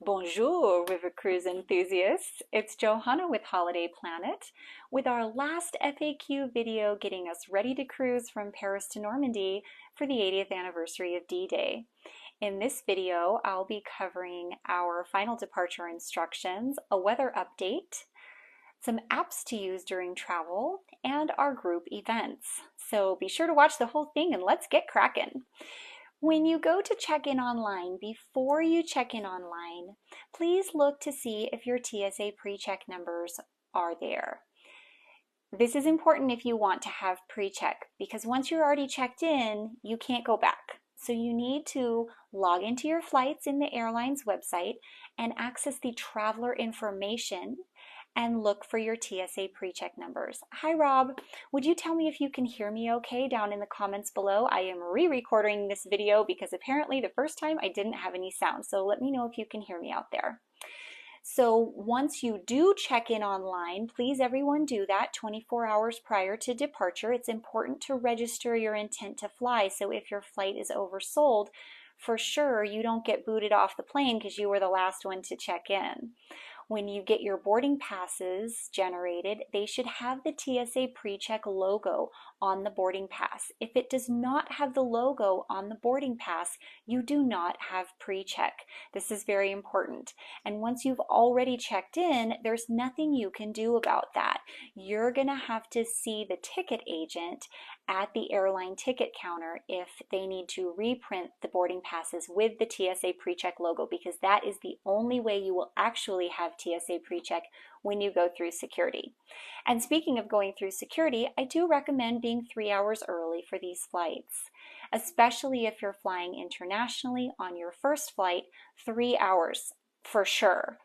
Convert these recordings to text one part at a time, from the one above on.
Bonjour, River Cruise enthusiasts. It's Johanna with Holiday Planet with our last FAQ video getting us ready to cruise from Paris to Normandy for the 80th anniversary of D-Day. In this video, I'll be covering our final departure instructions, a weather update, some apps to use during travel, and our group events. So be sure to watch the whole thing and let's get cracking. When you go to check in online, before you check in online, please look to see if your TSA pre-check numbers are there. This is important if you want to have pre-check because once you're already checked in, you can't go back. So you need to log into your flights in the airline's website and access the traveler information and look for your TSA pre-check numbers. Hi Rob, would you tell me if you can hear me okay down in the comments below? I am re-recording this video because apparently the first time I didn't have any sound, so let me know if you can hear me out there. So once you do check in online, please everyone do that 24 hours prior to departure. It's important to register your intent to fly, so if your flight is oversold, for sure you don't get booted off the plane because you were the last one to check in. When you get your boarding passes generated, they should have the TSA PreCheck logo on the boarding pass. If it does not have the logo on the boarding pass, you do not have PreCheck. This is very important. And once you've already checked in, there's nothing you can do about that. You're going to have to see the ticket agent at the airline ticket counter if they need to reprint the boarding passes with the TSA PreCheck logo, because that is the only way you will actually have TSA PreCheck when you go through security. And speaking of going through security, I do recommend being 3 hours early for these flights, especially if you're flying internationally on your first flight, 3 hours for sure.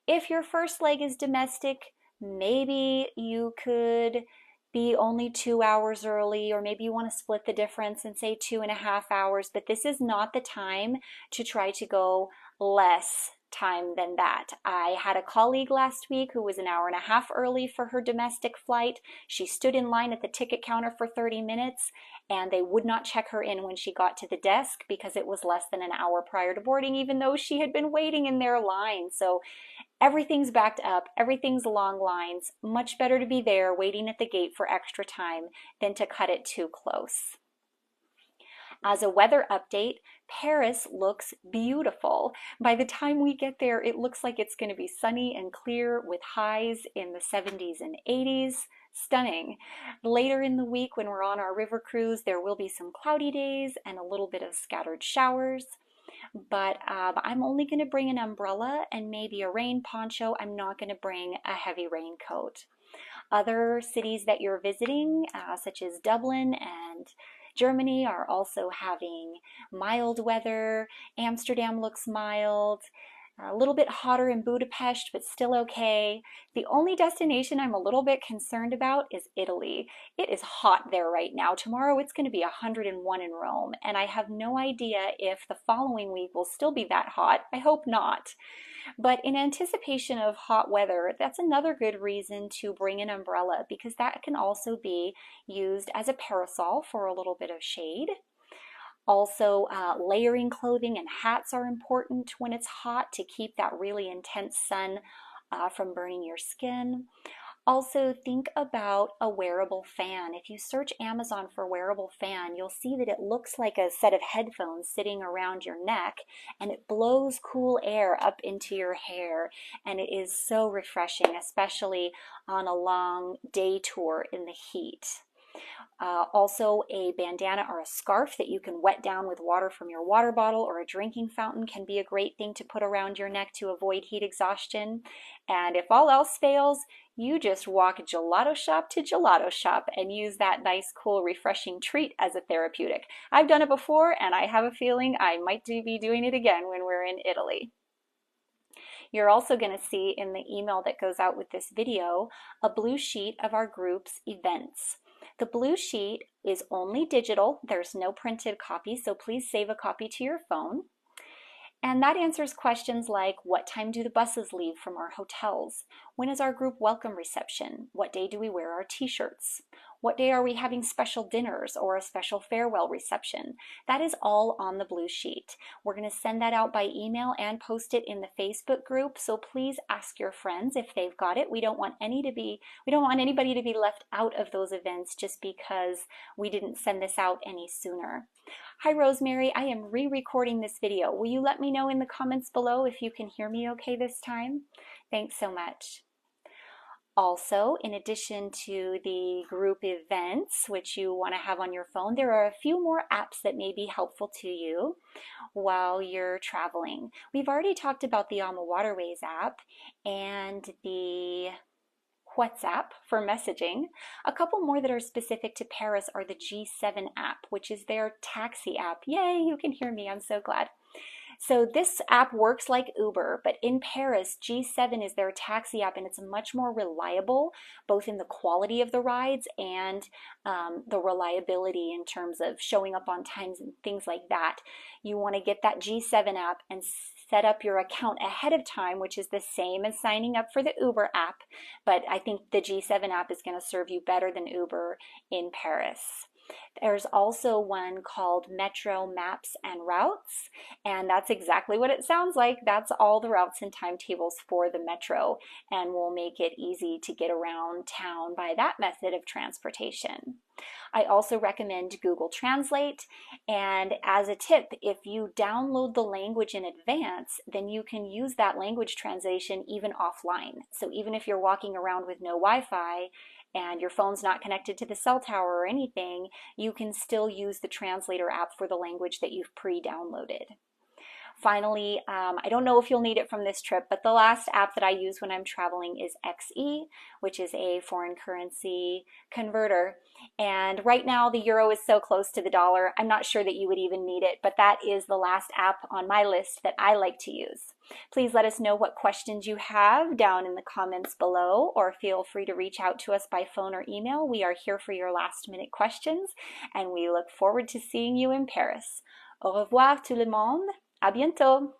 If your first leg is domestic, maybe you could be only 2 hours early, or maybe you want to split the difference and say 2.5 hours, but this is not the time to try to go less time than that. I had a colleague last week who was an hour and a half early for her domestic flight. She stood in line at the ticket counter for 30 minutes and they would not check her in when she got to the desk because it was less than an hour prior to boarding, even though she had been waiting in their line. So everything's backed up, everything's long lines. Much better to be there waiting at the gate for extra time than to cut it too close. As a weather update, Paris looks beautiful. By the time we get there, it looks like it's going to be sunny and clear with highs in the 70s and 80s. Stunning. Later in the week when we're on our river cruise, there will be some cloudy days and a little bit of scattered showers. But I'm only going to bring an umbrella and maybe a rain poncho. I'm not going to bring a heavy raincoat. Other cities that you're visiting, such as Dublin and Germany, are also having mild weather. Amsterdam looks mild. A little bit hotter in Budapest, but still okay. The only destination I'm a little bit concerned about is Italy. It is hot there right now. Tomorrow it's going to be 101 in Rome, and I have no idea if the following week will still be that hot. I hope not. But in anticipation of hot weather, that's another good reason to bring an umbrella, because that can also be used as a parasol for a little bit of shade. Also, layering clothing and hats are important when it's hot to keep that really intense sun from burning your skin. Also, think about a wearable fan. If you search Amazon for wearable fan, you'll see that it looks like a set of headphones sitting around your neck, and it blows cool air up into your hair, and it is so refreshing, especially on a long day tour in the heat. Also, a bandana or a scarf that you can wet down with water from your water bottle or a drinking fountain can be a great thing to put around your neck to avoid heat exhaustion. And if all else fails, you just walk gelato shop to gelato shop and use that nice, cool, refreshing treat as a therapeutic. I've done it before, and I have a feeling I might be doing it again when we're in Italy. You're also going to see in the email that goes out with this video a blue sheet of our group's events. The blue sheet is only digital. There's no printed copy, so please save a copy to your phone. And that answers questions like, what time do the buses leave from our hotels? When is our group welcome reception? What day do we wear our t-shirts? What day are we having special dinners or a special farewell reception? That is all on the blue sheet. We're going to send that out by email and post it in the Facebook group, so please ask your friends if they've got it. We don't want anybody to be left out of those events just because we didn't send this out any sooner. Hi Rosemary, I am re-recording this video. Will you let me know in the comments below if you can hear me okay this time? Thanks so much. Also, in addition to the group events, which you want to have on your phone, there are a few more apps that may be helpful to you while you're traveling. We've already talked about the On the Waterways app and the WhatsApp for messaging. A couple more that are specific to Paris are the G7 app, which is their taxi app. Yay, you can hear me, I'm so glad. So this app works like Uber, but in Paris, G7 is their taxi app, and it's much more reliable, both in the quality of the rides and the reliability in terms of showing up on times and things like that. You want to get that G7 app and set up your account ahead of time, which is the same as signing up for the Uber app, but I think the G7 app is going to serve you better than Uber in Paris. There's also one called Metro Maps and Routes, and that's exactly what it sounds like. That's all the routes and timetables for the Metro, and will make it easy to get around town by that method of transportation. I also recommend Google Translate, and as a tip, if you download the language in advance, then you can use that language translation even offline. So even if you're walking around with no Wi-Fi, and your phone's not connected to the cell tower or anything, you can still use the translator app for the language that you've pre-downloaded. Finally, I don't know if you'll need it from this trip, but the last app that I use when I'm traveling is XE, which is a foreign currency converter. And right now the euro is so close to the dollar, I'm not sure that you would even need it, but that is the last app on my list that I like to use. Please let us know what questions you have down in the comments below, or feel free to reach out to us by phone or email. We are here for your last minute questions, and we look forward to seeing you in Paris. Au revoir tout le monde. À bientôt!